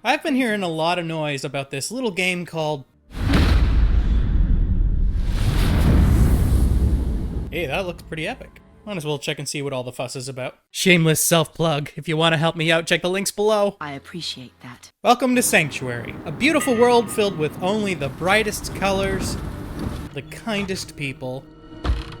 I've been hearing a lot of noise about this little game called... Hey, that looks pretty epic. Might as well check and see what all the fuss is about. Shameless self-plug. If you want to help me out, check the links below. I appreciate that. Welcome to Sanctuary, a beautiful world filled with only the brightest colors, the kindest people,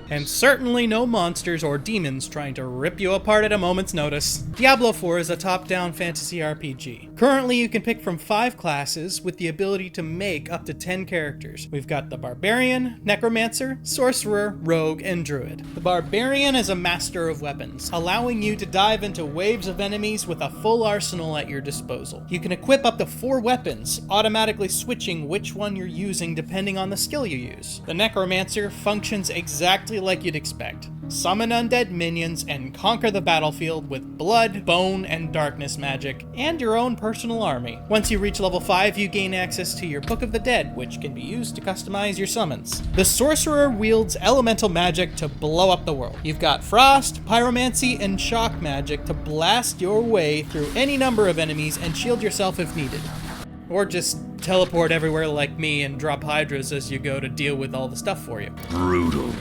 and certainly no monsters or demons trying to rip you apart at a moment's notice. Diablo 4 is a top-down fantasy RPG. Currently, you can pick from 5 classes with the ability to make up to 10 characters. We've got the Barbarian, Necromancer, Sorcerer, Rogue, and Druid. The Barbarian is a master of weapons, allowing you to dive into waves of enemies with a full arsenal at your disposal. You can equip up to 4 weapons, automatically switching which one you're using depending on the skill you use. The Necromancer functions exactly like you'd expect. Summon undead minions and conquer the battlefield with blood, bone, and darkness magic, and your own personal army. Once you reach level 5, you gain access to your Book of the Dead, which can be used to customize your summons. The Sorcerer wields elemental magic to blow up the world. You've got Frost, Pyromancy, and Shock magic to blast your way through any number of enemies and shield yourself if needed. Or just teleport everywhere like me and drop hydras as you go to deal with all the stuff for you. Brutal.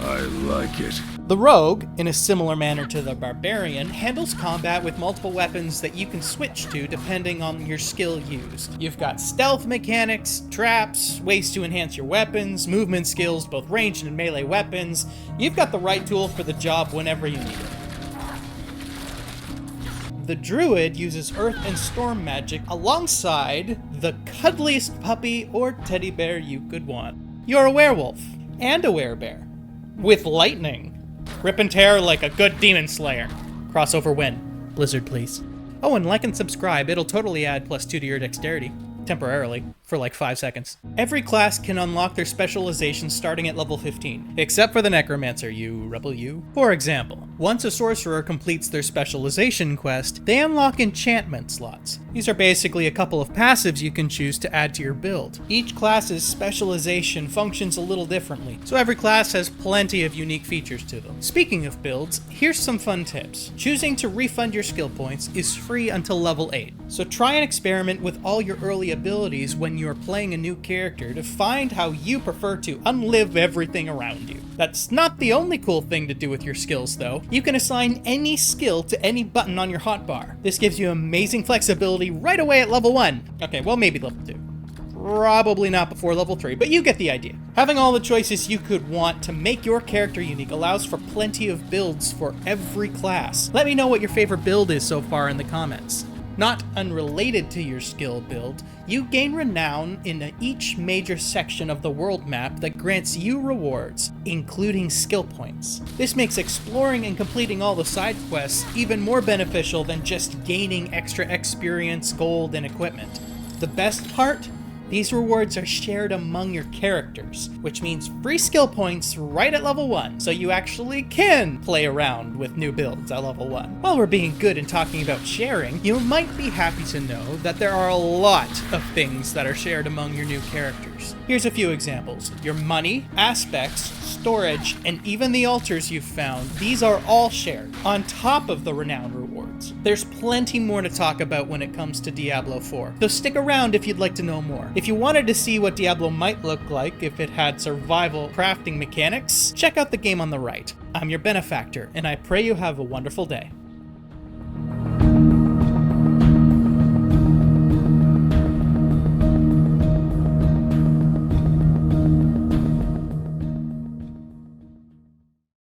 I like it. The Rogue, in a similar manner to the Barbarian, handles combat with multiple weapons that you can switch to depending on your skill used. You've got stealth mechanics, traps, ways to enhance your weapons, movement skills, both ranged and melee weapons. You've got the right tool for the job whenever you need it. The Druid uses earth and storm magic alongside the cuddliest puppy or teddy bear you could want. You're a werewolf and a werebear. With lightning. Rip and tear like a good demon slayer. Crossover win. Blizzard, please. Oh, and like and subscribe. It'll totally add +2 to your dexterity. Temporarily. For like 5 seconds. Every class can unlock their specializations starting at level 15. Except for the Necromancer, you rebel you. For example, once a Sorcerer completes their specialization quest, they unlock enchantment slots. These are basically a couple of passives you can choose to add to your build. Each class's specialization functions a little differently, so every class has plenty of unique features to them. Speaking of builds, here's some fun tips. Choosing to refund your skill points is free until level 8, so try and experiment with all your early abilities when you are playing a new character to find how you prefer to unlive everything around you. That's not the only cool thing to do with your skills though. You can assign any skill to any button on your hotbar. This gives you amazing flexibility right away at level 1. Okay, well maybe level 2. Probably not before level 3, but you get the idea. Having all the choices you could want to make your character unique allows for plenty of builds for every class. Let me know what your favorite build is so far in the comments. Not unrelated to your skill build, you gain renown in each major section of the world map that grants you rewards, including skill points. This makes exploring and completing all the side quests even more beneficial than just gaining extra experience, gold, and equipment. The best part? These rewards are shared among your characters, which means free skill points right at level 1, so you actually can play around with new builds at level 1. While we're being good and talking about sharing, you might be happy to know that there are a lot of things that are shared among your new characters. Here's a few examples. Your money, aspects, storage, and even the altars you've found, these are all shared, on top of the renown rewards. There's plenty more to talk about when it comes to Diablo 4, so stick around if you'd like to know more. If you wanted to see what Diablo might look like if it had survival crafting mechanics, check out the game on the right. I'm your Benefactor, and I pray you have a wonderful day.